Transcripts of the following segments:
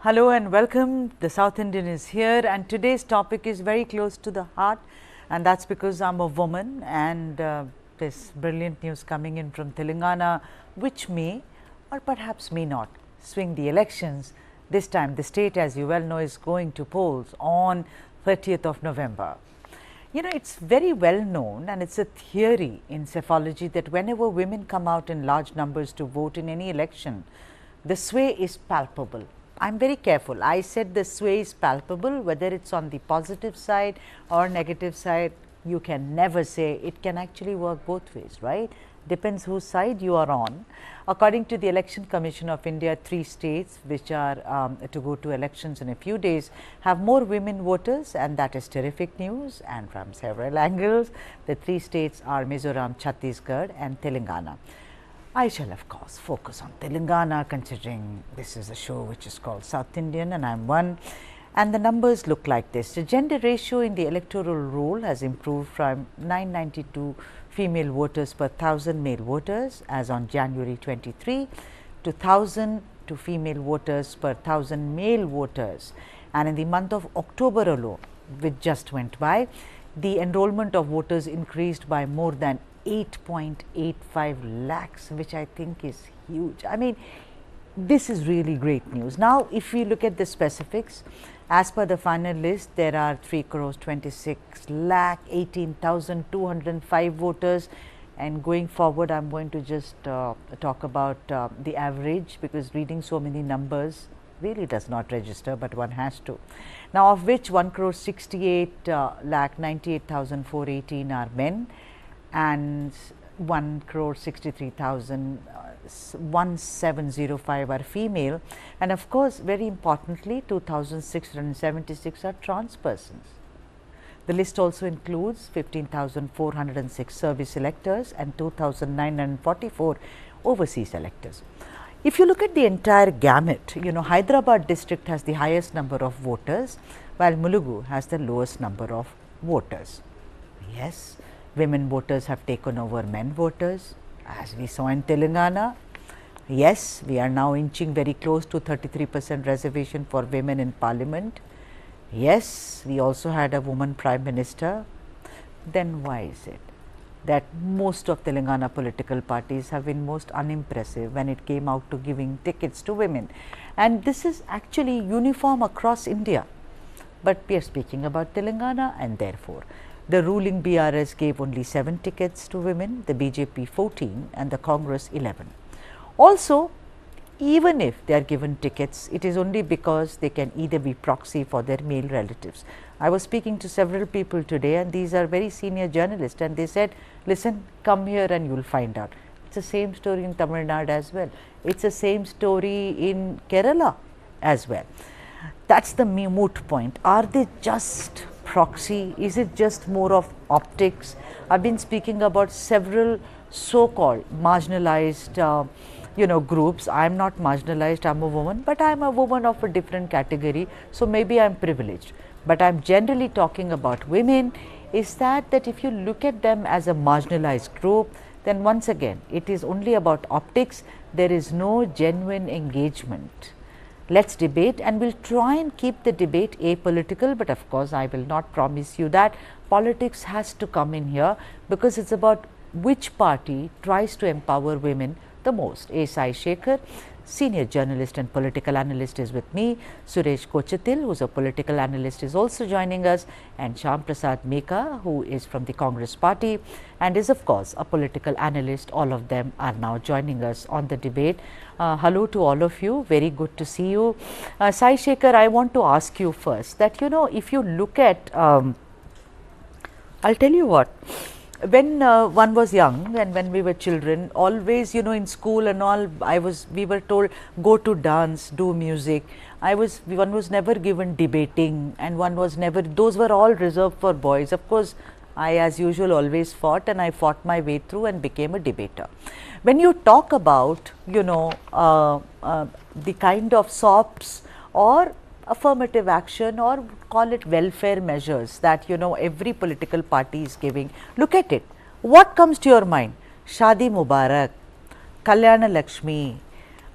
Hello and welcome. The South Indian is here, and today's topic is very close to the heart, and that's because I'm a woman, and there's brilliant news coming in from Telangana, which may or perhaps may not swing the elections. This time, the state, as you well know, is going to polls on 30th of November. You know, it's very well known, and it's a theory in psephology that whenever women come out in large numbers to vote in any election, the sway is palpable. I'm very careful. I said the sway is palpable, whether it's on the positive side or negative side, you can never say. It can actually work both ways, right? Depends whose side you are on. According to the Election Commission of India, 3 states which are to go to elections in a few days have more women voters, and that is terrific news. And from several angles, the 3 states are Mizoram, Chhattisgarh and Telangana. I shall of course focus on Telangana, considering this is a show which is called South Indian and I am one, and the numbers look like this. The gender ratio in the electoral roll has improved from 992 female voters per 1000 male voters as on January 23 to 1000 to female voters per 1000 male voters, and in the month of October alone, which just went by, the enrollment of voters increased by more than 8.85 lakhs, which I think is huge. I mean, this is really great news. Now, if we look at the specifics, as per the final list, there are 3 crores 26 lakh 18,205 voters, and going forward, I am going to just talk about the average, because reading so many numbers really does not register, but one has to. Now, of which 1 crore 68 lakh 98,418 are men, and 1 crore 63,1705 are female, and of course, very importantly, 2,676 are trans persons. The list also includes 15,406 service electors and 2,944 overseas electors. If you look at the entire gamut, you know, Hyderabad district has the highest number of voters, while Mulugu has the lowest number of voters. Yes, women voters have taken over men voters, as we saw in Telangana. Yes, we are now inching very close to 33% reservation for women in parliament. Yes, we also had a woman prime minister. Then why is it that most of Telangana political parties have been most unimpressive when it came out to giving tickets to women? And this is actually uniform across India, but we are speaking about Telangana, and therefore the ruling BRS gave only 7 tickets to women, the BJP 14 and the Congress 11. Also, even if they are given tickets, it is only because they can either be proxy for their male relatives. I was speaking to several people today, and these are very senior journalists, and they said, listen, come here and you will find out. It's the same story in Tamil Nadu as well. It's the same story in Kerala as well. That's the moot point. Are they just proxy? Is it just more of optics? I've been speaking about several so-called marginalized groups. I'm not marginalized, I'm a woman, but I'm a woman of a different category, so maybe I'm privileged. But I'm generally talking about women. Is that if you look at them as a marginalized group, then once again it is only about optics. There is no genuine engagement. Let's debate, and we'll try and keep the debate apolitical, but of course, I will not promise you that. Politics has to come in here, because it's about which party tries to empower women the most. A. Sai Shekhar, senior journalist and political analyst, is with me. Suresh Kochatil, who is a political analyst, is also joining us, and Shyam Prasad Meka, who is from the Congress party and is of course a political analyst. All of them are now joining us on the debate. Hello to all of you, very good to see you. Sai Shekhar, I want to ask you first that, you know, if you look at, I'll tell you what, when one was young and when we were children, always, you know, in school and all, we were told, go to dance, do music. One was never given debating, and one was never, those were all reserved for boys. Of course, I, as usual, always fought, and I fought my way through and became a debater. When you talk about, you know, the kind of SOPs or affirmative action, or call it welfare measures, that, you know, every political party is giving, look at it. What comes to your mind? Shadi Mubarak, Kalyana Lakshmi,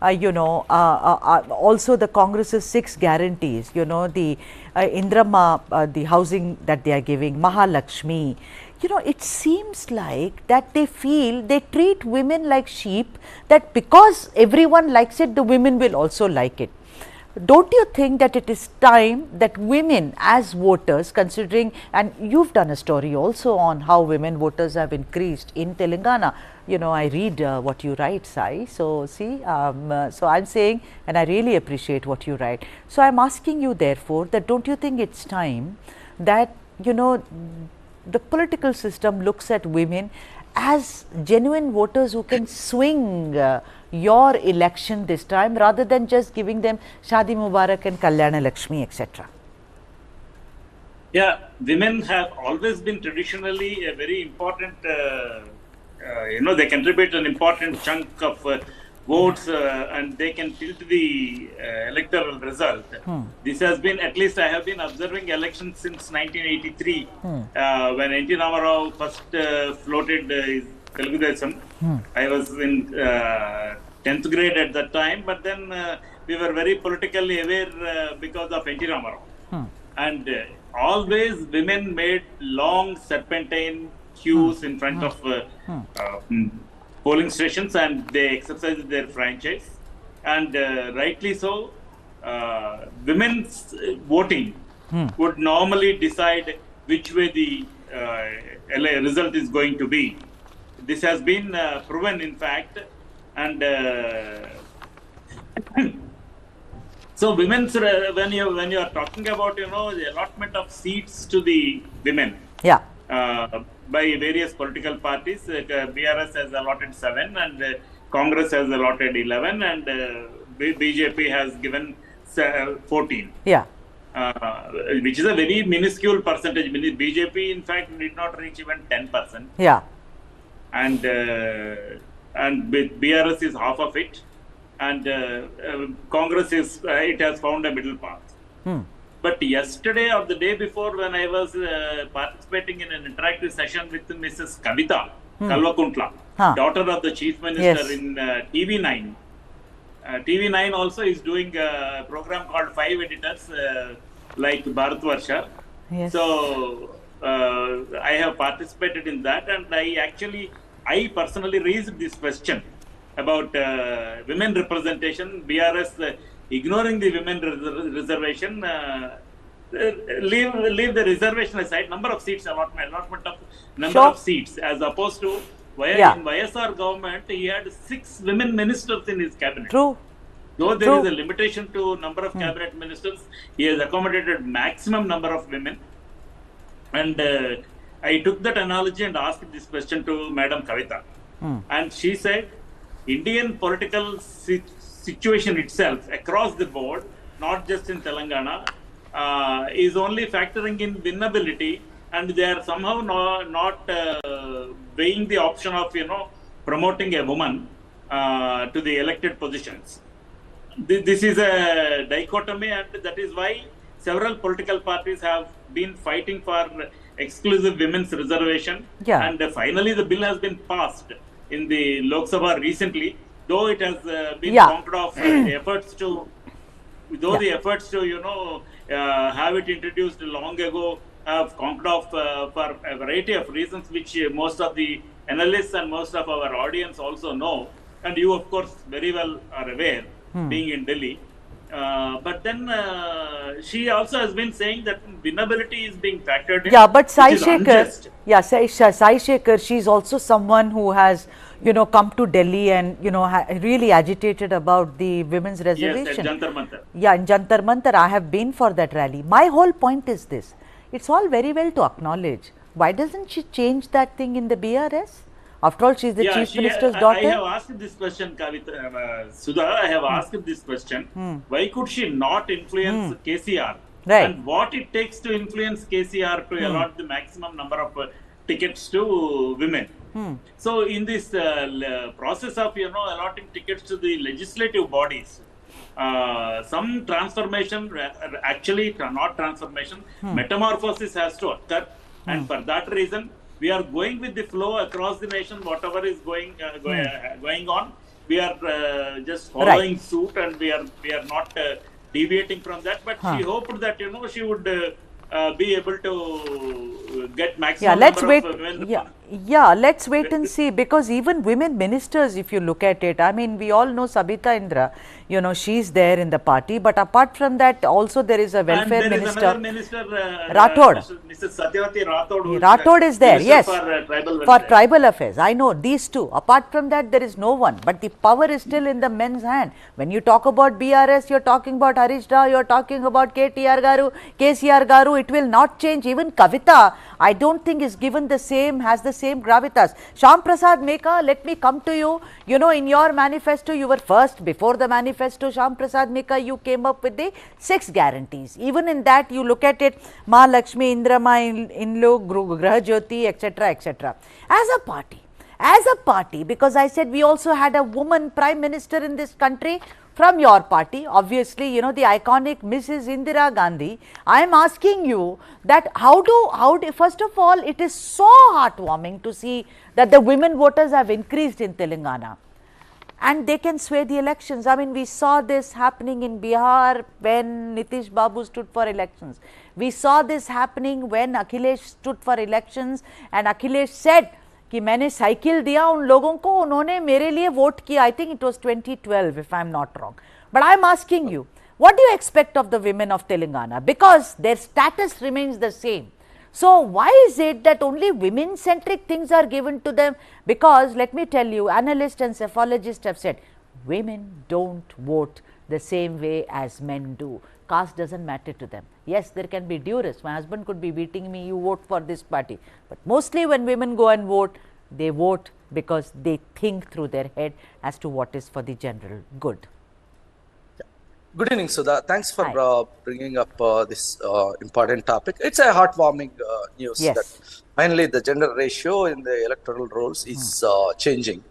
also the Congress's 6 guarantees, the Indrama, the housing that they are giving, Mahalakshmi, it seems like that they feel they treat women like sheep, that because everyone likes it, the women will also like it. Don't you think that it is time that women as voters, considering, and you've done a story also on how women voters have increased in Telangana. I read what you write, Sai. So, see, so I'm saying, and I really appreciate what you write. So, I'm asking you therefore that don't you think it's time that, the political system looks at women as genuine voters who can swing your election this time, rather than just giving them Shadi Mubarak and Kalyana Lakshmi, etc. Yeah, women have always been traditionally a very important, they contribute an important chunk of votes and they can tilt the electoral result. This has been, at least I have been observing elections since 1983 when N.T. Ramarao first floated his Telugu Desam. I was in 10th grade at that time, but then we were very politically aware because of N.T. Ramarao. And always women made long serpentine queues in front of polling stations, and they exercised their franchise. And rightly so, women's voting would normally decide which way the result is going to be. This has been proven, in fact, and so women's when you are talking about the allotment of seats to the women, by various political parties, BRS has allotted 7 and Congress has allotted 11 and BJP has given 14. Which is a very minuscule percentage. BJP, in fact, did not reach even 10%. And with BRS is half of it, and Congress is it has found a middle path. But yesterday or the day before, when I was participating in an interactive session with Mrs. Kavita Kalvakuntla, daughter of the Chief Minister, in TV9. TV9 also is doing a program called 5 Editors, like Bharatvarsha. So I have participated in that, and I personally raised this question about women representation. BRS ignoring the women reservation, leave the reservation aside, number of seats, allotment of number of seats, as opposed to in YSR government, he had 6 women ministers in his cabinet. Though there is a limitation to number of cabinet ministers, he has accommodated maximum number of women. And I took that analogy and asked this question to Madam Kavita. And she said, Indian political situation itself across the board, not just in Telangana, is only factoring in winnability, and they are somehow not weighing the option of promoting a woman to the elected positions. This is a dichotomy, and that is why several political parties have been fighting for exclusive women's reservation, and finally the bill has been passed in the Lok Sabha recently, though it has been counted off the efforts to have it introduced long ago have counted off for a variety of reasons, which most of the analysts and most of our audience also know, and you of course very well are aware, being in Delhi. But then she also has been saying that winnability is being factored in. But Sai Shekhar, Sai Shekhar, she is also someone who has, come to Delhi and, really agitated about the women's reservation. Yes, at Jantar Mantar. In Jantar Mantar, I have been for that rally. My whole point is this: it's all very well to acknowledge. Why doesn't she change that thing in the BRS? After all, she is the Chief Minister's daughter. I have asked this question, Kavita, Sudha, I have asked this question. Why could she not influence KCR? And what it takes to influence KCR to allot the maximum number of tickets to women? So, in this process of, allotting tickets to the legislative bodies, some transformation, actually not transformation, metamorphosis has to occur. And for that reason, we are going with the flow across the nation, whatever is going on. we are just following suit, and we are not deviating from that. But she hoped that she would be able to get maximum number of women. Yeah, let's wait and see, because even women ministers, if you look at it, I mean, we all know Sabita Indra, she's there in the party, but apart from that, also there is a welfare minister. Is another minister, Rathod. Mrs. Satyavati Rathod. Rathod is there, yes, for tribal affairs. I know these two. Apart from that, there is no one, but the power is still in the men's hand. When you talk about BRS, you're talking about Harish Rao, you're talking about KTR Garu, KCR Garu, it will not change. Even Kavita, I don't think is given the same, has the same gravitas. Shyam Prasad Meka, let me come to you. In your manifesto, you were first. Before the manifesto, Shyam Prasad Meka, you came up with the 6 guarantees. Even in that, you look at it, Ma Lakshmi, Indrama, Inlo, Graha Jyoti, etc., etc. As a party, because I said we also had a woman prime minister in this country from your party, obviously, the iconic Mrs. Indira Gandhi. I am asking you that how first of all, it is so heartwarming to see that the women voters have increased in Telangana and they can sway the elections. I mean, we saw this happening in Bihar when Nitish Babu stood for elections. We saw this happening when Akhilesh stood for elections, and Akhilesh said कि मैंने cycle दिया उन लोगों को, उन्होंने मेरे लिए vote किया. I think it was 2012 if I am not wrong. But I am asking you, what do you expect of the women of Telangana? Because their status remains the same. So why is it that only women centric things are given to them? Because let me tell you, analysts and psephologists have said women don't vote the same way as men do. Caste doesn't matter to them. Yes, there can be duress. My husband could be beating me, you vote for this party. But mostly when women go and vote, they vote because they think through their head as to what is for the general good. Good evening, Sudha. Thanks for bringing up this important topic. It's a heartwarming news that finally the gender ratio in the electoral rolls is changing,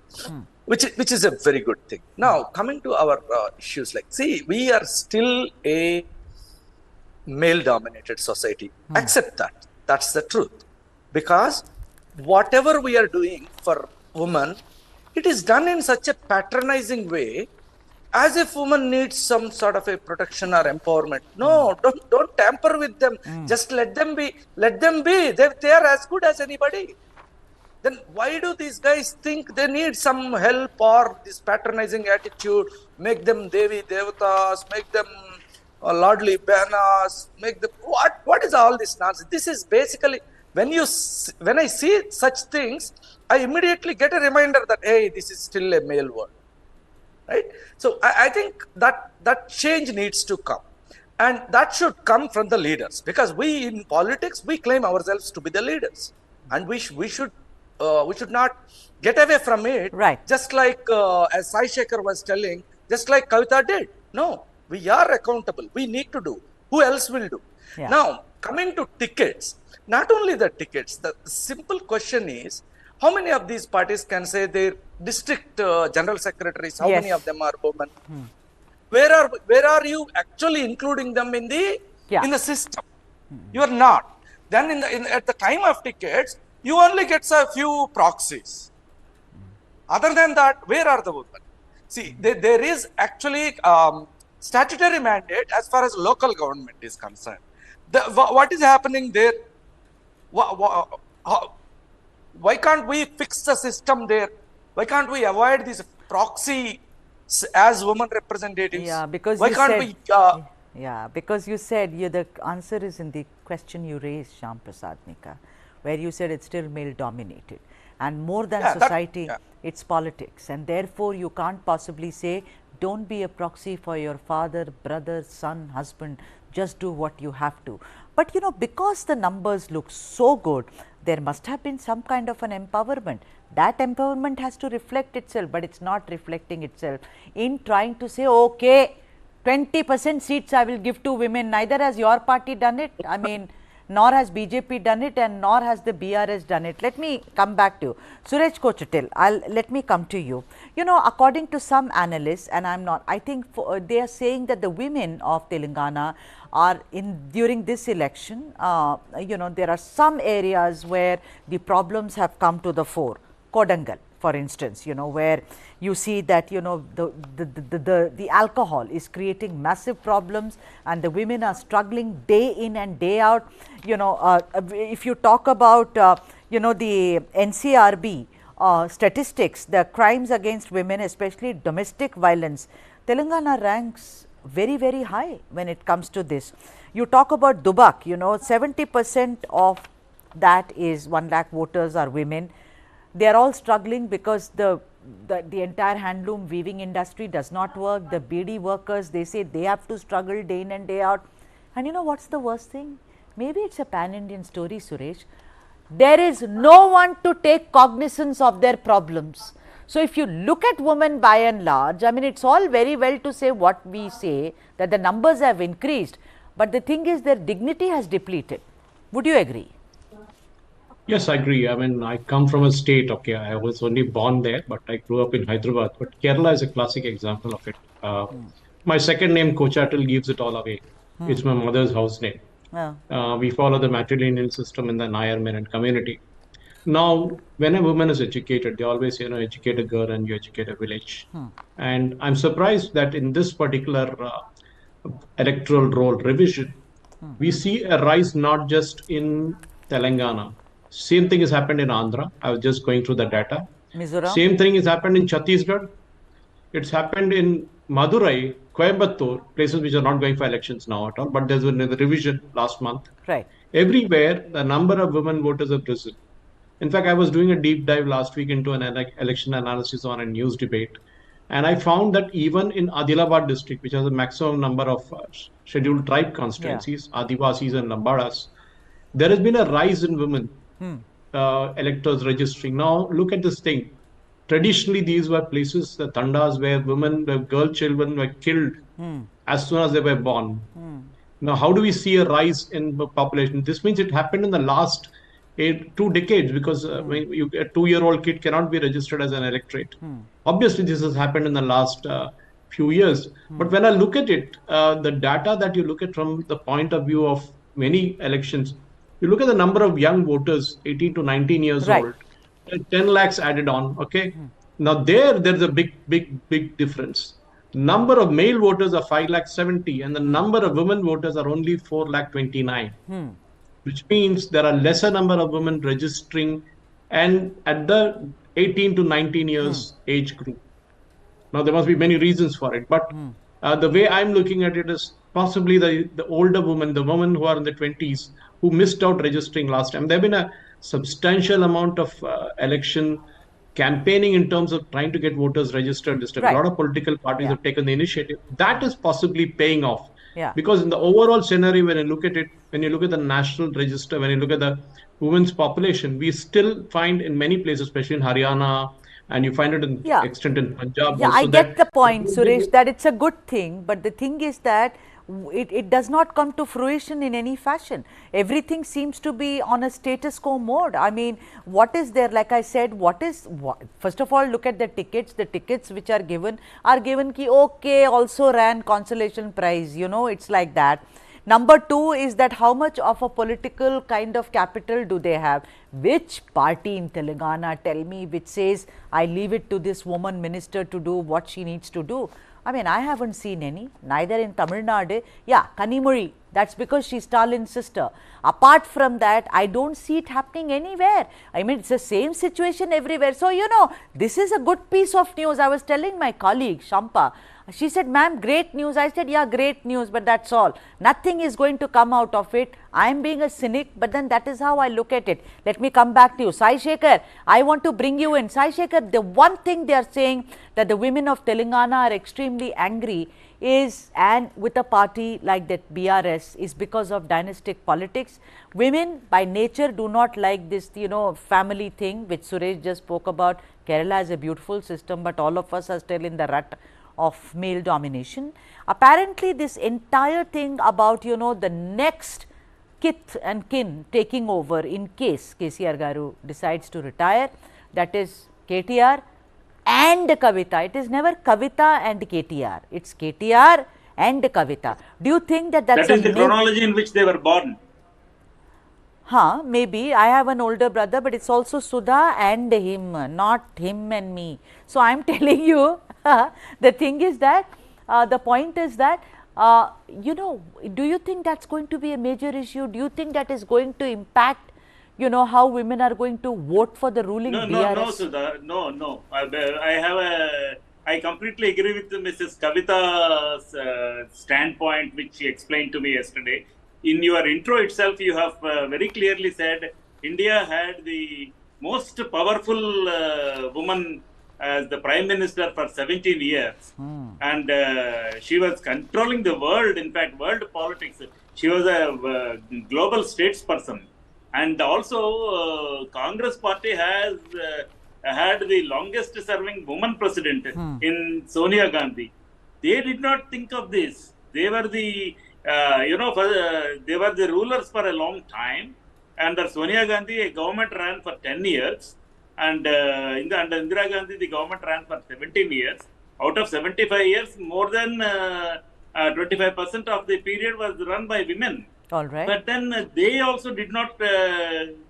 which is a very good thing. Now, coming to our issues, see, we are still a male-dominated society. Accept that. That's the truth. Because whatever we are doing for women, it is done in such a patronizing way, as if women need some sort of a protection or empowerment. No, don't tamper with them. Just let them be. Let them be. They are as good as anybody. Then why do these guys think they need some help or this patronizing attitude? Make them Devi Devatas, make them lordly banas, make them what is all this nonsense? This is basically, when I see such things, I immediately get a reminder that hey, this is still a male world, right? So I think that change needs to come, and that should come from the leaders, because we in politics, we claim ourselves to be the leaders, and we should not get away from it. Right. Just like as Sai Shekhar was telling, just like Kavita did. No, we are accountable. We need to do. Who else will do? Yeah. Now, coming to tickets, not only the tickets, the simple question is, how many of these parties can say their district general secretaries, how many of them are women? Where are you actually including them in the system? You are not. Then at the time of tickets, you only get a few proxies. Other than that, where are the women? See, there is actually statutory mandate as far as local government is concerned. What is happening there? Why can't we fix the system there? Why can't we avoid these proxy as women representatives? Yeah, because because you said the answer is in the question you raised, Shyam Prasad Meka, where you said it's still male dominated, and more than society, it's politics, and therefore you can't possibly say don't be a proxy for your father, brother, son, husband, just do what you have to. But because the numbers look so good, there must have been some kind of an empowerment. That empowerment has to reflect itself, but it's not reflecting itself in trying to say, okay, 20% seats I will give to women. Neither has your party done it. I mean, nor has BJP done it, and nor has the BRS done it. Let me come back to you. Suresh Kochatil, let me come to you. According to some analysts, and I think they are saying that the women of Telangana are during this election, there are some areas where the problems have come to the fore. Kodangal, for instance, you know, where you see that, you know, the alcohol is creating massive problems and the women are struggling day in and day out. You know, if you talk about, you know, the NCRB statistics, the crimes against women, especially domestic violence, Telangana ranks very, very high when it comes to this. You talk about Dubak, you know, 70% of that is 1 lakh voters are women. They are all struggling because the entire handloom weaving industry does not work. The BD workers, they say they have to struggle day in and day out. And you know what's the worst thing? Maybe it's a pan-Indian story, Suresh. There is no one to take cognizance of their problems. So if you look at women by and large, I mean, it's all very well to say what we say, that the numbers have increased, but the thing is their dignity has depleted. Would you agree? Yes, I agree. I mean, I come from a state, okay, I was only born there, but I grew up in Hyderabad. But Kerala is a classic example of it. My second name, Kochatil, gives it all away. It's my mother's house name. We follow the matrilineal system in the Nayar Menon community. Now, when a woman is educated, they always say, you know, educate a girl and you educate a village. And I'm surprised that in this particular electoral roll revision, we see a rise not just in Telangana. Same thing has happened in Andhra. I was just going through the data. Mizoram. Same thing has happened in Chhattisgarh. It's happened in Madurai, Coimbatore, places which are not going for elections now at all, but there's been a revision last month. Right. Everywhere, the number of women voters have risen. In fact, I was doing a deep dive last week into an election analysis on a news debate. And I found that even in Adilabad district, which has a maximum number of scheduled tribe constituencies, Adivasis and Lambadas, there has been a rise in women electors registering. Now, look at this thing. Traditionally, these were places, the tandas, where women, the girl children were killed as soon as they were born. Now, how do we see a rise in the population? This means it happened in the last 2 decades, because when a 2-year-old kid cannot be registered as an electorate. Obviously, this has happened in the last few years. But when I look at it, the data that you look at from the point of view of many elections, you look at the number of young voters, 18 to 19 years old, 10 lakhs added on, okay? Now there's a big difference. Number of male voters are 5 lakh 70 and the number of women voters are only 4 lakh 29, which means there are lesser number of women registering and at the 18 to 19 years age group. Now there must be many reasons for it, but the way I'm looking at it is possibly the older women, the women who are in the 20s, who missed out registering last time. There have been a substantial amount of election campaigning in terms of trying to get voters registered this time. A lot of political parties have taken the initiative. That is possibly paying off. Because in the overall scenario, when you look at it, when you look at the national register, when you look at the women's population, we still find in many places, especially in Haryana, and you find it in extent in Punjab. Yeah, I get the point, Suresh, that it's a good thing, but the thing is that it does not come to fruition in any fashion. Everything seems to be on a status quo mode. I mean, what is there? Like I said, first of all, look at the tickets. The tickets which are given ki okay, also ran consolation prize, you know, it's like that. Number 2 is that how much of a political kind of capital do they have? Which party in Telangana, tell me, which says, I leave it to this woman minister to do what she needs to do? I mean, I haven't seen any, neither in Tamil Nadu. Yeah, Kanimuri, that's because she's Stalin's sister. Apart from that, I don't see it happening anywhere. I mean, it's the same situation everywhere. So, you know, this is a good piece of news. I was telling my colleague, Shampa, she said, ma'am, great news. I said, yeah, great news, but that's all. Nothing is going to come out of it. I am being a cynic, but then that is how I look at it. Let me come back to you. Sai Shekhar, I want to bring you in. Sai Shekhar, the one thing they are saying that the women of Telangana are extremely angry is, and with a party like that BRS, is because of dynastic politics. Women by nature do not like this, you know, family thing which Suresh just spoke about. Kerala is a beautiful system, but all of us are still in the rut of male domination. Apparently, this entire thing about, you know, the next kith and kin taking over in case KCR Garu decides to retire, that is KTR and Kavita. It is never Kavita and KTR. It's KTR and Kavita. Do you think that that's the chronology in which they were born? Maybe I have an older brother, but it's also Sudha and him, not him and me. So I am telling you, the thing is that, the point is that, you know, do you think that's going to be a major issue? Do you think that is going to impact, you know, how women are going to vote for the ruling BRS? No, Sudha, no. I completely agree with Mrs. Kavita's standpoint, which she explained to me yesterday. In your intro itself, you have very clearly said India had the most powerful woman as the Prime Minister for 17 years. And she was controlling the world, in fact, world politics. She was a global statesperson. And also, Congress party has had the longest serving woman president in Sonia Gandhi. They did not think of this. They were the, they were the rulers for a long time. Under Sonia Gandhi, a government ran for 10 years. And under Indira Gandhi, the government ran for 17 years. Out of 75 years, more than 25% of the period was run by women. All right. But then they also did not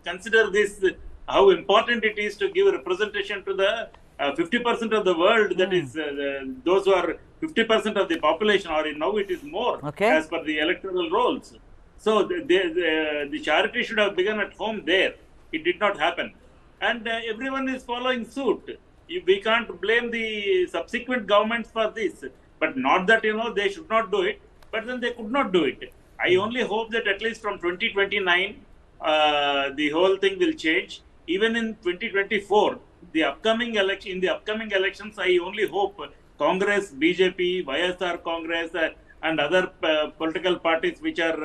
consider this, how important it is to give representation to the 50% of the world, that is those who are 50% of the population, or now it is more as per the electoral rolls. So the charity should have begun at home there. It did not happen. And everyone is following suit. We can't blame the subsequent governments for this. But not that, you know, they should not do it, but then they could not do it. I only hope that at least from 2029, the whole thing will change. Even in 2024, the upcoming elections, I only hope Congress, BJP, YSR Congress, and other political parties which are,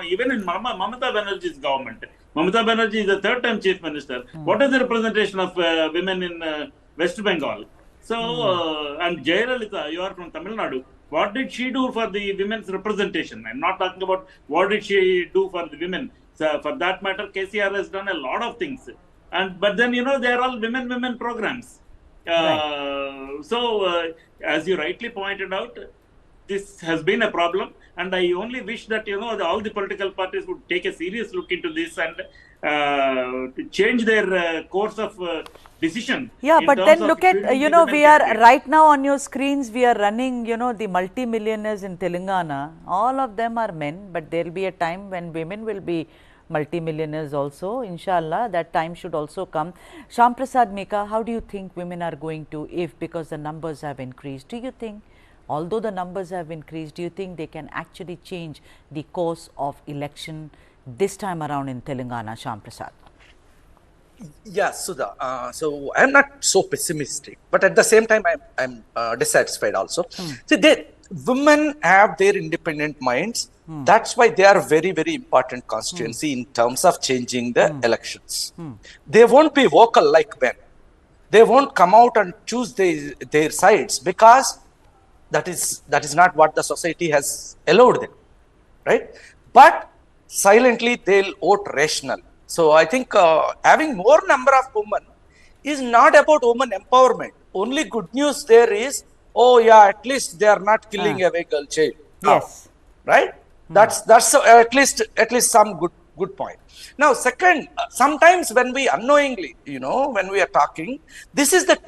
even in Mamata Banerjee's government. Mamata Banerjee is the third-time chief minister. What is the representation of women in West Bengal? So, and Jayalalitha, you are from Tamil Nadu. What did she do for the women's representation? I'm not talking about what did she do for the women. So for that matter, KCR has done a lot of things. But then, you know, they are all women programs. Right. So, as you rightly pointed out, this has been a problem. And I only wish that, you know, all the political parties would take a serious look into this and change their course of decision. Yeah, but then look at, you know, we are right now on your screens, we are running, you know, the multi-millionaires in Telangana. All of them are men, but there will be a time when women will be multi-millionaires also. Inshallah, that time should also come. Shyam Prasad Meka, how do you think women are going to, because the numbers have increased? Do you think, although the numbers have increased, do you think they can actually change the course of election this time around in Telangana, Shyam Prasad? Yes, Sudha. So I'm not so pessimistic, but at the same time, I'm dissatisfied also. See, women have their independent minds. That's why they are very, very important constituency in terms of changing the elections. They won't be vocal like men. They won't come out and choose their sides, because that is not what the society has allowed them, right? But silently they'll vote rational. So I think having more number of women is not about women empowerment. Only good news there is, oh yeah, at least they are not killing away girl child. Yes. Right? That's at least some good point. Now, second, sometimes when we unknowingly, you know, when we are talking, this is the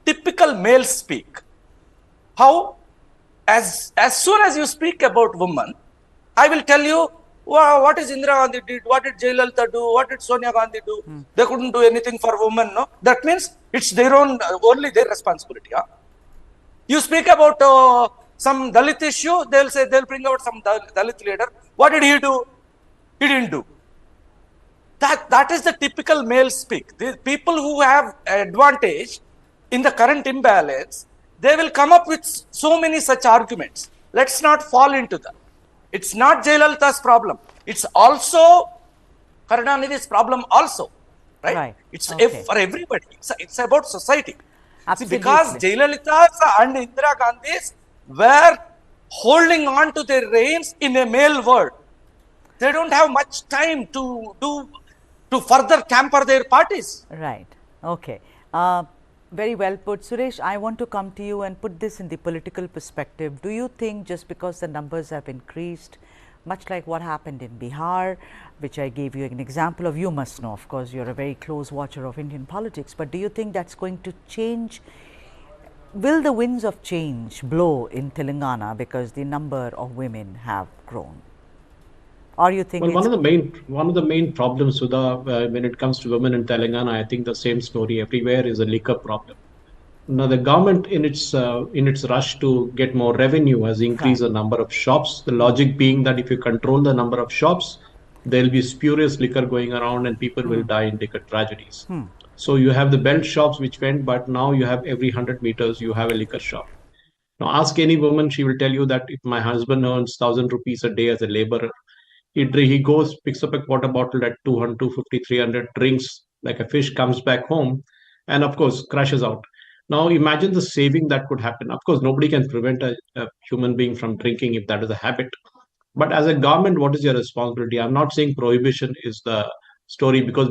typical male speak. How? As soon as you speak about women, I will tell you, wow, what is Indira Gandhi did, what did Jayalalitha do, what did Sonia Gandhi do? They couldn't do anything for women, no? That means it's their own, only their responsibility. Huh? You speak about some Dalit issue, they'll bring out some Dalit leader. What did he do? He didn't do. That is the typical male speak. The people who have advantage in the current imbalance, they will come up with so many such arguments. Let's not fall into that. It's not Jayalalitha's problem. It's also Karunanidhi's problem also, right? It's for everybody. It's about society. See, because Jayalalitha and Indira Gandhi's were holding on to their reins in a male world. They don't have much time to further camper their parties. Right. Okay. Very well put. Suresh, I want to come to you and put this in the political perspective. Do you think just because the numbers have increased, much like what happened in Bihar, which I gave you an example of. You must know, of course, you are a very close watcher of Indian politics, but do you think that's going to change? Will the winds of change blow in Telangana because the number of women have grown? Or you think? Well, one of the main problems, Sudha, when it comes to women in Telangana, I think the same story everywhere is a liquor problem. Now, the government, in its rush to get more revenue, has increased the number of shops. The logic being that if you control the number of shops, there will be spurious liquor going around, and people will die in liquor tragedies. So you have the belt shops which went, but now you have every 100 meters you have a liquor shop. Now, ask any woman; she will tell you that if my husband earns 1,000 rupees a day as a laborer, he goes, picks up a water bottle at 200, 250, 300, drinks like a fish, comes back home, and of course, crashes out. Now, imagine the saving that could happen. Of course, nobody can prevent a human being from drinking if that is a habit. But as a government, what is your responsibility? I'm not saying prohibition is the story, because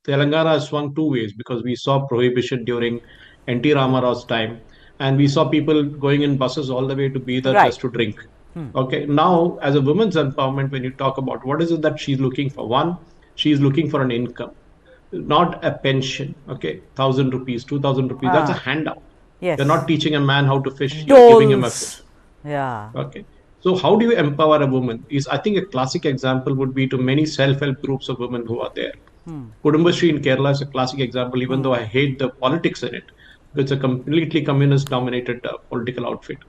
Telangana has swung two ways, because we saw prohibition during N.T. Ramarao's time, and we saw people going in buses all the way to Bidar just to drink. Okay, now as a women's empowerment, when you talk about what is it that she's looking for, one, she's looking for an income, not a pension. Okay, 1,000 rupees, 2,000 rupees, that's a handout. Yes. You're not teaching a man how to fish, you're giving him a fish. Yeah. Okay. So how do you empower a woman? I think a classic example would be to many self-help groups of women who are there. Kudumbashree in Kerala is a classic example, even though I hate the politics in it. It's a completely communist-dominated political outfit.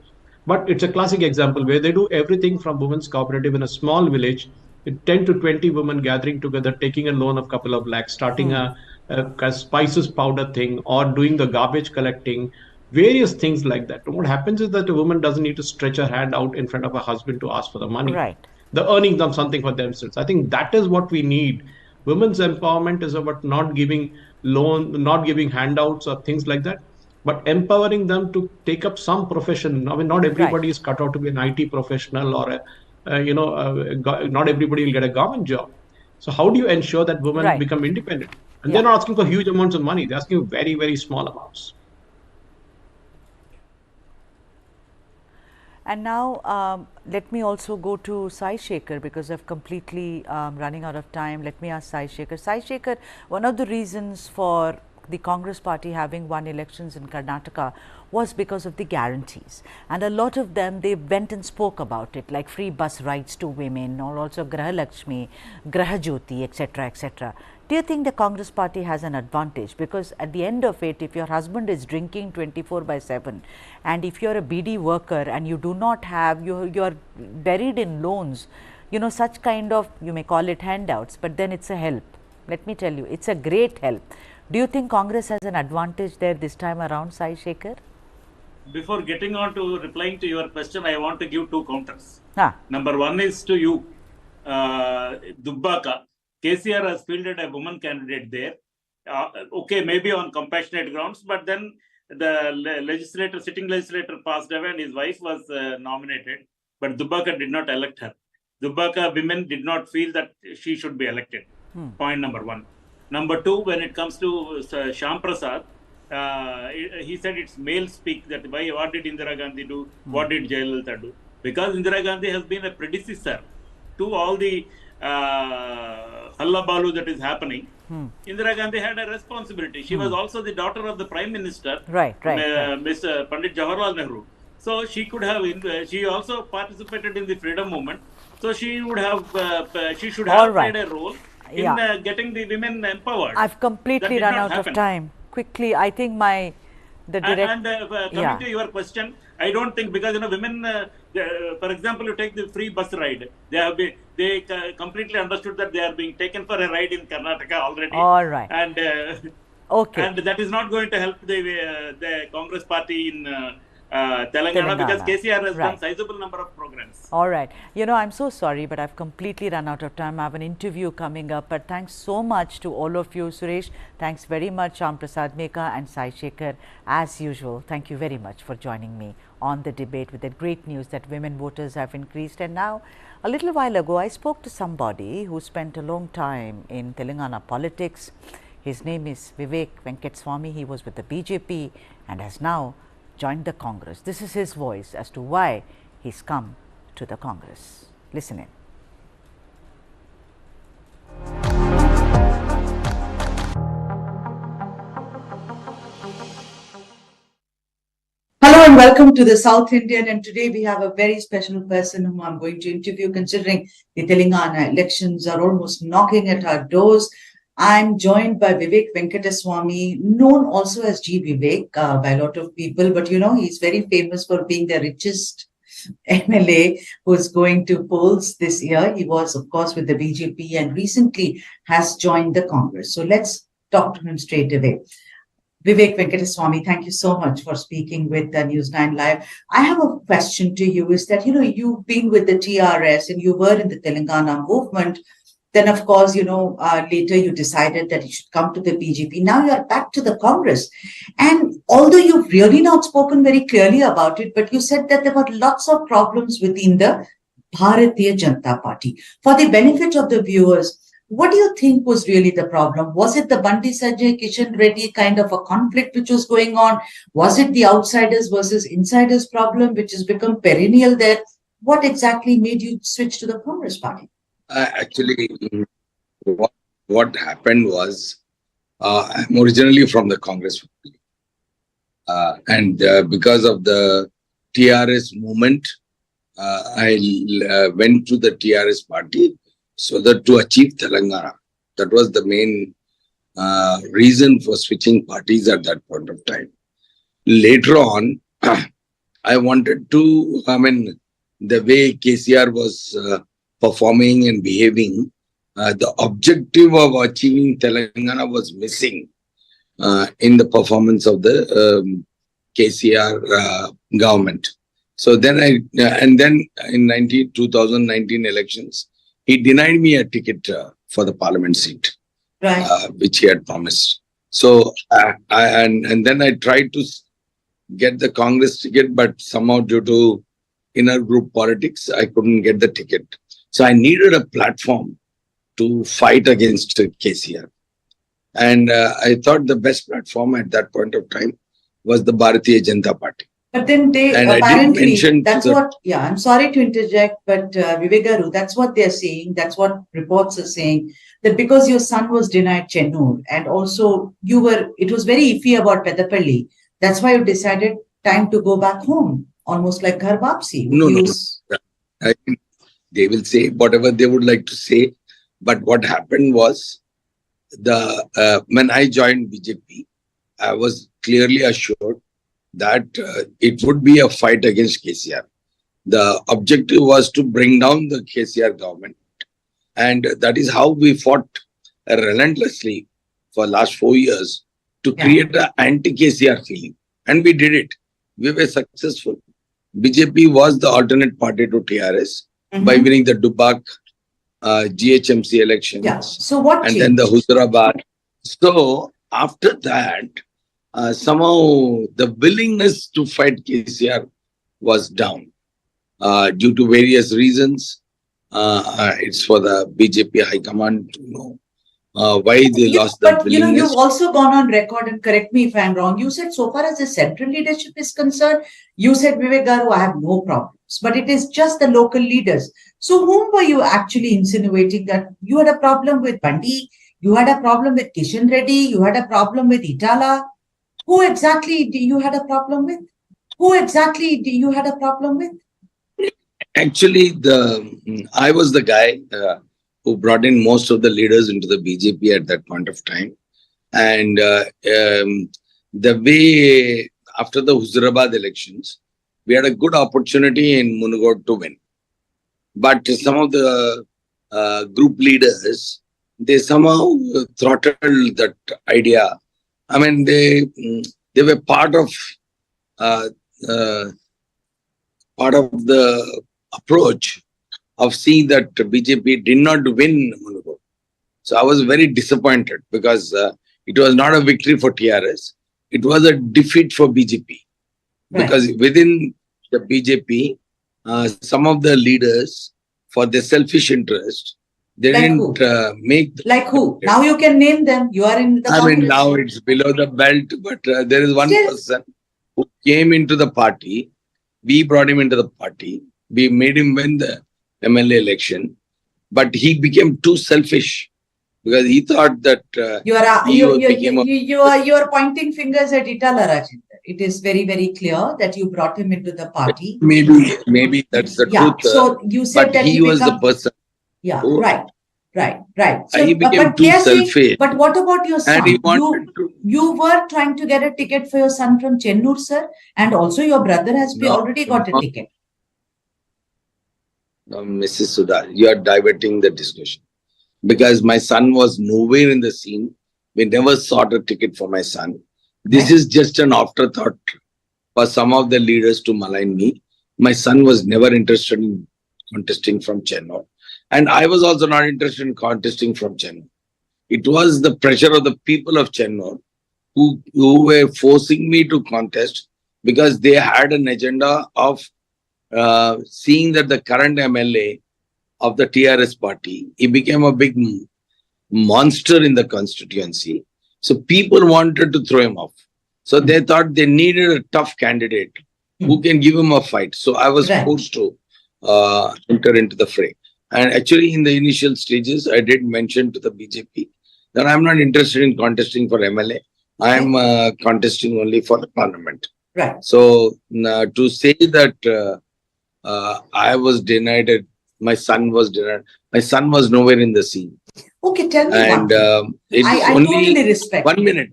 But it's a classic example where they do everything from women's cooperative in a small village, with 10 to 20 women gathering together, taking a loan of a couple of lakhs, starting a spices powder thing, or doing the garbage collecting, various things like that. What happens is that a woman doesn't need to stretch her hand out in front of her husband to ask for the money. Right. They're earning them something for themselves. I think that is what we need. Women's empowerment is about not giving loan, not giving handouts or things like that, but empowering them to take up some profession. I mean, not everybody is cut out to be an IT professional, or not everybody will get a government job. So how do you ensure that women become independent? And they're not asking for huge amounts of money. They're asking very, very small amounts. And now let me also go to Sai Shekhar, because I've completely running out of time. Let me ask Sai Shekhar. Sai Shekhar, one of the reasons for the Congress party having won elections in Karnataka was because of the guarantees, and a lot of them, they went and spoke about it, like free bus rides to women, or also Graha Lakshmi, Graha Jyoti, etc., etc. Do you think the Congress party has an advantage? Because at the end of it, if your husband is drinking 24/7, and if you're a BD worker and you do not have, you're buried in loans, you know, such kind of, you may call it handouts, but then it's a help. Let me tell you, it's a great help. Do you think Congress has an advantage there this time around, Sai Shekhar? Before getting on to replying to your question, I want to give two counters. Number one is to you, Dubbaka. KCR has fielded a woman candidate there. Okay, maybe on compassionate grounds, but then the sitting legislator passed away and his wife was nominated, but Dubbaka did not elect her. Dubbaka women did not feel that she should be elected. Point number one. Number two, when it comes to Shyam Prasad, he said it's male speak, that what did Indira Gandhi do, what did Jayalalitha do? Because Indira Gandhi has been a predecessor to all the Hallabalu that is happening. Indira Gandhi had a responsibility. She was also the daughter of the Prime Minister, Mr. Pandit Jawaharlal Nehru. So she could have, she also participated in the freedom movement. So she would have, she should have played a role in getting the women empowered. I've completely run out of time. Quickly, I think coming to your question, I don't think, because you know, women, for example, you take the free bus ride. They completely understood that they are being taken for a ride in Karnataka already. All right. And and that is not going to help the Congress party in Telangana, because KCR has done sizable number of programs. All right. You know, I'm so sorry, but I've completely run out of time. I have an interview coming up, but thanks so much to all of you. Suresh, thanks very much. Shyam Prasad Meka and Sai Shekhar, as usual, thank you very much for joining me on the debate with the great news that women voters have increased. And now, a little while ago, I spoke to somebody who spent a long time in Telangana politics. His name is Vivek Venkateswamy. He was with the BJP and has now joined the Congress. This is his voice as to why he's come to the Congress. Listen in. Welcome to the South Indian, and today we have a very special person whom I'm going to interview, considering the Telangana elections are almost knocking at our doors. I'm joined by Vivek Venkateswamy, known also as G. Vivek by a lot of people, but he's very famous for being the richest MLA who's going to polls this year. He was, of course, with the BJP and recently has joined the Congress. So let's talk to him straight away. Vivek Venkateswamy, thank you so much for speaking with News9 Live. I have a question to you, is that, you've been with the TRS and you were in the Telangana movement. Then, of course, later you decided that you should come to the BJP. Now you're back to the Congress. And although you've really not spoken very clearly about it, but you said that there were lots of problems within the Bharatiya Janata Party. For the benefit of the viewers, what do you think was really the problem? Was it the Banti Sajay, Kishan Reddy kind of a conflict which was going on? Was it the outsiders versus insiders problem, which has become perennial there? What exactly made you switch to the Congress party? Actually, what happened was, I'm originally from the Congress party. And because of the TRS movement, I went to the TRS party so that to achieve Telangana. That was the main reason for switching parties at that point of time. Later on, I wanted to, the way KCR was performing and behaving, the objective of achieving Telangana was missing in the performance of the KCR government. So then and then in 2019 elections, he denied me a ticket for the parliament seat, right, which he had promised. So and then I tried to get the Congress ticket, but somehow due to inner group politics, I couldn't get the ticket. So I needed a platform to fight against KCR. And I thought the best platform at that point of time was the Bharatiya Janata Party. But then they apparently, that's what, I'm sorry to interject, but Vivek Garu, that's what they're saying. That's what reports are saying, that because your son was denied Chennur and also it was very iffy about Peddapalli. That's why you decided time to go back home, almost like Ghar Vapsi. No. I think they will say whatever they would like to say. But what happened was, when I joined BJP, I was clearly assured that it would be a fight against KCR. The objective was to bring down the KCR government. And that is how we fought relentlessly for last 4 years to create an anti-KCR feeling. And we did it. We were successful. BJP was the alternate party to TRS by winning the Dubak GHMC elections. Yeah. So what and changed? Then the Huzurabad. So after that, somehow the willingness to fight KCR was down due to various reasons. It's for the BJP High Command to know why they lost that willingness. You've also gone on record, and correct me if I'm wrong. You said so far as the central leadership is concerned, you said, Vivek Garu, I have no problems. But it is just the local leaders. So whom were you actually insinuating that you had a problem with Bandi, you had a problem with Kishan Reddy, you had a problem with Itala? Who exactly do you had a problem with? Actually, I was the guy who brought in most of the leaders into the BJP at that point of time. And the way after the Huzurabad elections, we had a good opportunity in Munugod to win. But some of the group leaders, they somehow throttled that idea. They were part of the approach of seeing that BJP did not win Munugod. So I was very disappointed because it was not a victory for TRS. It was a defeat for BJP. Right. Because within the BJP, some of the leaders, for their selfish interest, they didn't make... Like who? Now you can name them. You are in the Congress. Now it's below the belt, but there is one person who came into the party. We brought him into the party. We made him win the MLA election. But he became too selfish because he thought that you are pointing fingers at Itala Rajendra. it is very, very clear that you brought him into the party. Maybe that's the truth. So you said but that he was the person. Yeah, right. So, he became too selfish. But what about your son? And he wanted you were trying to get a ticket for your son from Chennur, sir, and also your brother has already got a ticket. No, Mrs. Sudha, you are diverting the discussion. Because my son was nowhere in the scene. We never sought a ticket for my son. This is just an afterthought for some of the leaders to malign me. My son was never interested in contesting from Chennai. And I was also not interested in contesting from Chennai. It was the pressure of the people of Chennai who were forcing me to contest because they had an agenda of seeing that the current MLA of the TRS party, he became a big monster in the constituency. So people wanted to throw him off. So they thought they needed a tough candidate who can give him a fight. So I was forced to enter into the fray. And actually in the initial stages, I did mention to the BJP that I'm not interested in contesting for MLA. I'm contesting only for the parliament. Right. So to say that I was denied it, my son was denied. My son was nowhere in the scene. Okay, tell me and I totally respect. 1 minute.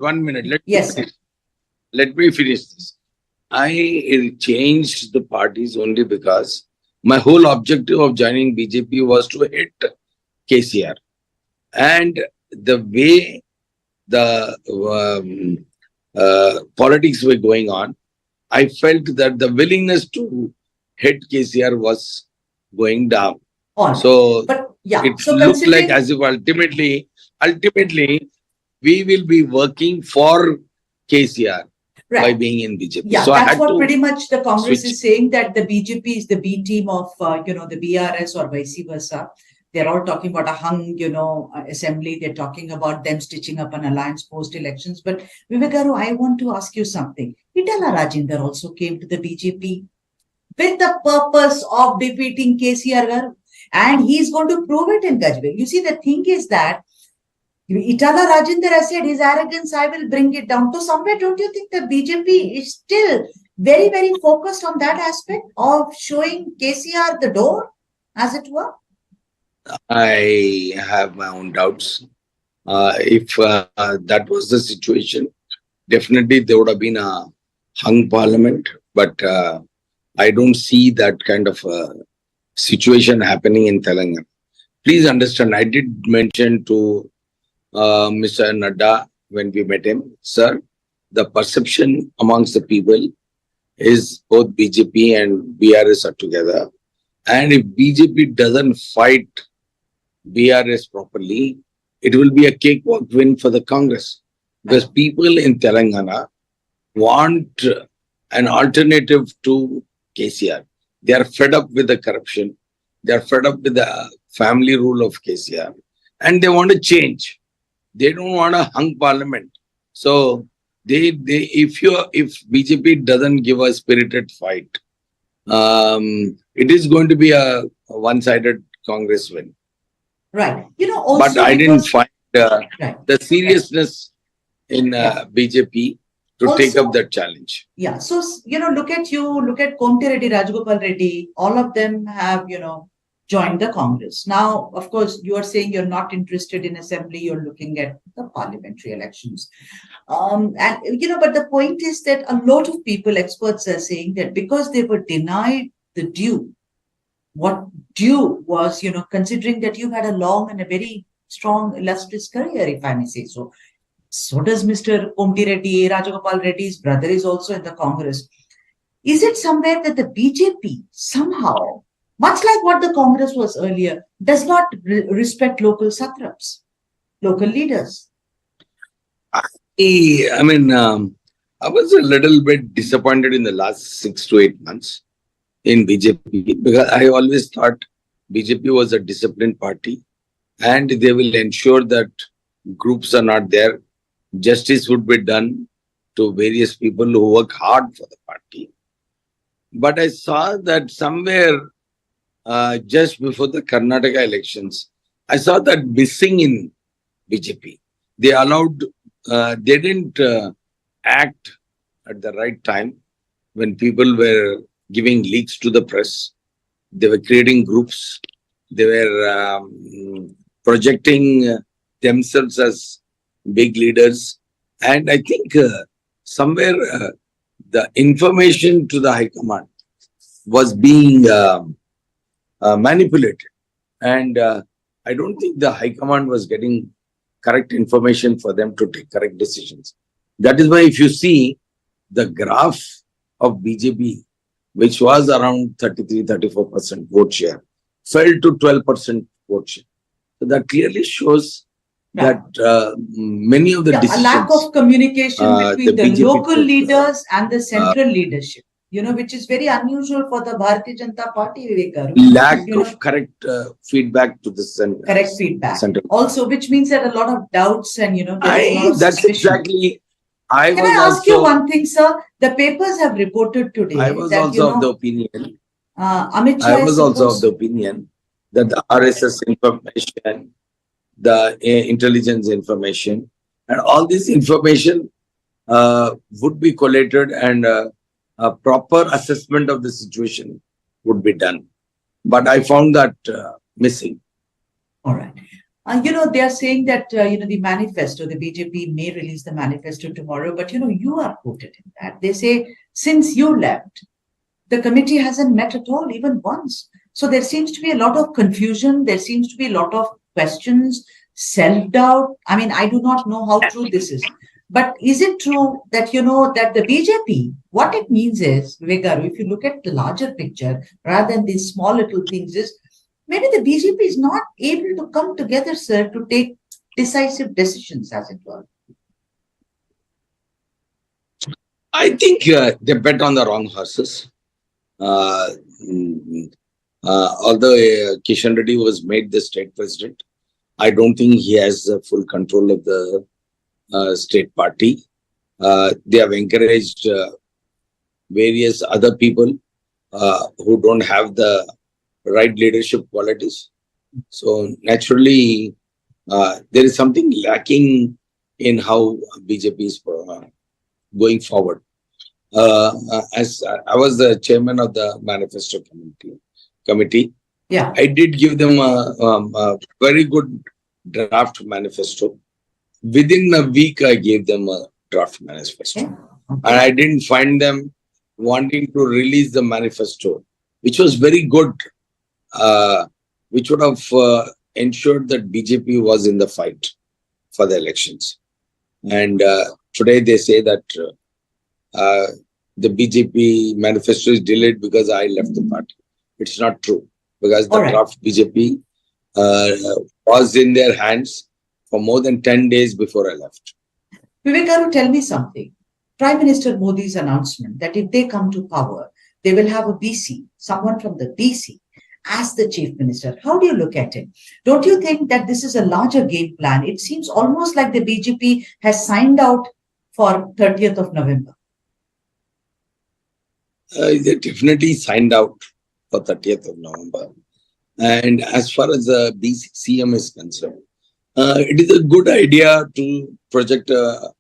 Let me finish this. I changed the parties only because my whole objective of joining BJP was to hit KCR. And the way the politics were going on, I felt that the willingness to hit KCR was going down. So it looked like as if ultimately we will be working for KCR by being in BJP. Yeah, so that's what pretty much the Congress is saying, that the BJP is the B team of the BRS or vice versa. They're all talking about a hung, assembly. They're talking about them stitching up an alliance post-elections. But Vivekaru, I want to ask you something. Itala Rajendra also came to the BJP with the purpose of defeating KCR Garu. And he's going to prove it in Gajwel. You see, the thing is that Itala Rajendra said his arrogance, I will bring it down. So somewhere, don't you think the BJP is still very, very focused on that aspect of showing KCR the door, as it were? I have my own doubts. If that was the situation, definitely there would have been a hung parliament. But I don't see that kind of situation happening in Telangana. Please understand, I did mention to Mr. Nadda when we met him, sir, the perception amongst the people is both BJP and BRS are together. And if BJP doesn't fight BRS properly, it will be a cakewalk win for the Congress. Because people in Telangana want an alternative to KCR. They are fed up with the corruption. They are fed up with the family rule of KCR. And they want to change. They don't want a hung parliament. So if BJP doesn't give a spirited fight, it is going to be a one-sided Congress win. Right. Also but I didn't find the seriousness in BJP to take up that challenge. Yeah. So, look at Komti Reddy, Rajagopal Reddy, all of them have, joined the Congress. Now, of course, you are saying you're not interested in assembly, you're looking at the parliamentary elections. But the point is that a lot of people, experts are saying that because they were denied the due, what due was, considering that you've had a long and a very strong, illustrious career, if I may say so. So does Mr. Komti Reddy, Rajagopal Reddy's brother is also in the Congress. Is it somewhere that the BJP somehow, much like what the Congress was earlier, does not respect local satraps, local leaders? I was a little bit disappointed in the last 6 to 8 months in BJP because I always thought BJP was a disciplined party and they will ensure that groups are not there. Justice would be done to various people who work hard for the party. But I saw that somewhere just before the Karnataka elections, I saw that missing in BJP. They allowed, they didn't act at the right time, when people were giving leaks to the press, they were creating groups, they were projecting themselves as big leaders. And I think somewhere the information to the High Command was being manipulated. And I don't think the High Command was getting correct information for them to take correct decisions. That is why if you see the graph of BJP, which was around 33-34% vote share, fell to 12% vote share. So that clearly shows that many of the decisions, a lack of communication between the local leaders and the central leadership, which is very unusual for the Bharatiya Janata Party, Vivek Garu. Lack of correct feedback to the center. Correct feedback. Also, which means that a lot of doubts and, that's exactly. Can I ask you one thing, sir? The papers have reported today. I was also of the opinion. Amit I was also of the opinion that the RSS information, the intelligence information, and all this information would be collated, and a proper assessment of the situation would be done. But I found that missing. All right. They are saying that, the manifesto, the BJP may release the manifesto tomorrow, but, you are quoted in that. They say, since you left, the committee hasn't met at all, even once. So there seems to be a lot of confusion. There seems to be a lot of questions, self-doubt. I mean, I do not know how true this is. But is it true that, that the BJP, what it means is, Vivek Garu, if you look at the larger picture, rather than these small little things, is maybe the BJP is not able to come together, sir, to take decisive decisions, as it were. I think they bet on the wrong horses. Although Kishan Reddy was made the state president, I don't think he has full control of the state party. They have encouraged various other people who don't have the right leadership qualities. So naturally, there is something lacking in how BJP is going forward. As I was the chairman of the manifesto committee, I did give them a very good draft manifesto. Within a week, I gave them a draft manifesto. And I didn't find them wanting to release the manifesto, which was very good, which would have ensured that BJP was in the fight for the elections. And today they say that the BJP manifesto is delayed because I left the party. It's not true, because the draft BJP was in their hands for more than 10 days before I left. Vivek Garu, tell me something. Prime Minister Modi's announcement that if they come to power, they will have a BC, someone from the BC, as the chief minister. How do you look at it? Don't you think that this is a larger game plan? It seems almost like the BJP has signed out for 30th of November. They definitely signed out for 30th of November. And as far as the BC CM is concerned, it is a good idea to project a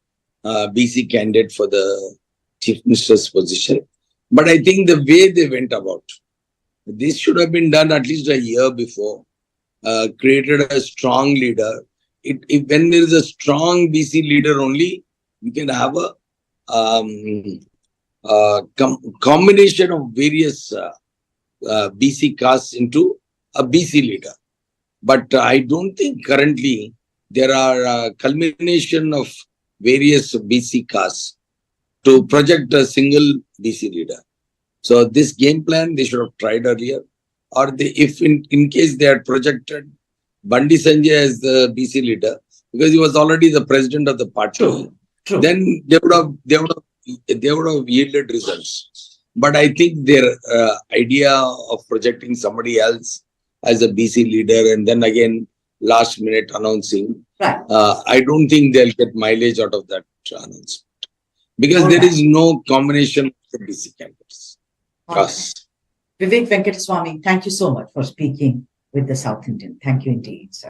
BC candidate for the chief minister's position. But I think the way they went about, this should have been done at least a year before, created a strong leader. When there is a strong BC leader only, you can have a combination of various BC castes into a BC leader. But I don't think currently there are a culmination of various BC castes to project a single BC leader. So this game plan they should have tried earlier, or if in case they had projected Bandi Sanjay as the BC leader, because he was already the president of the party, then they would have yielded results. But I think their idea of projecting somebody else as a BC leader and then again last minute announcing, I don't think they'll get mileage out of that announcement, because there is no combination of the BC candidates. Vivek Venkataswamy, thank you so much for speaking with the South Indian. Thank you indeed, sir.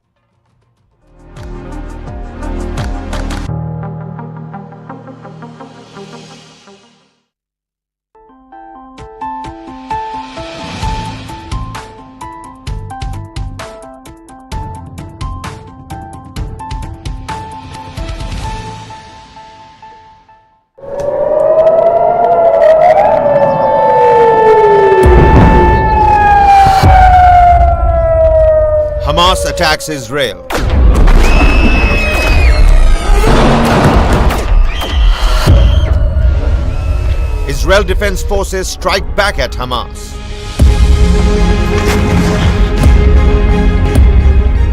attacks Israel. Israel Defense Forces strike back at Hamas.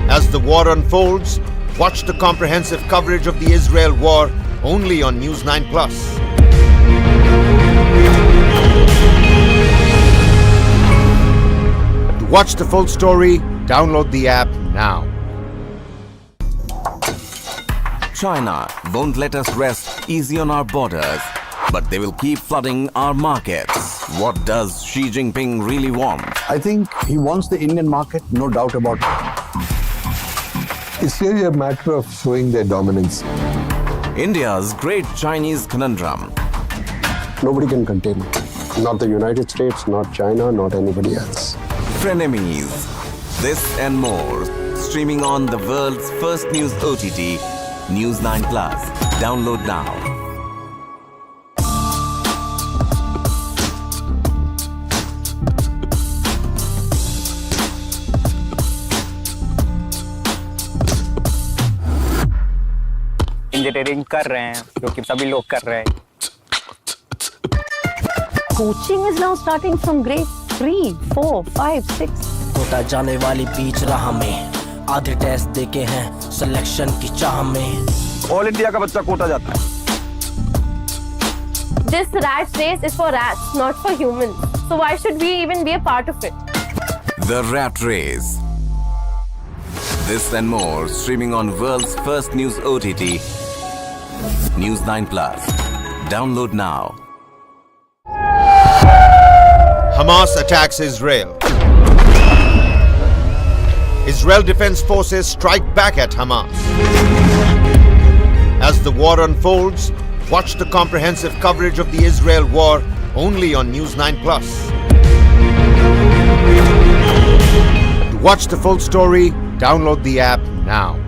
As the war unfolds, watch the comprehensive coverage of the Israel war only on News9 Plus. To watch the full story, download the app now. China won't let us rest easy on our borders, but they will keep flooding our markets. What does Xi Jinping really want? I think he wants the Indian market, no doubt about it. It's really a matter of showing their dominance. India's great Chinese conundrum. Nobody can contain it. Not the United States, not China, not anybody else. Frenemies. This and more. Streaming on the world's first news OTT, News9 Plus. Download now. Engineering कर रहे हैं जो कि सभी लोग कर रहे हैं. Coaching is now starting from grade 3, 4, 5, 6. होता जाने वाली बीच राह में आधे टेस्ट देके हैं सिलेक्शन की चाह में. ऑल इंडिया का बच्चा कोटा जाता है. This rat race is for rats, not for humans. So why should we even be a part of it? The Rat Race. This and more streaming on world's first news OTT, News9 Plus. Download now. Hamas attacks Israel. Israel Defense Forces strike back at Hamas. As the war unfolds, watch the comprehensive coverage of the Israel war only on News9 Plus. To watch the full story, download the app now.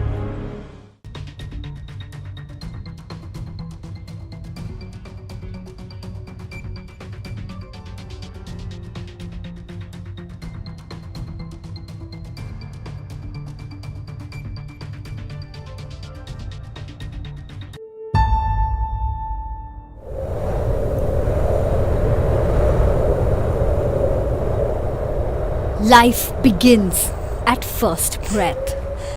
Life begins at first breath.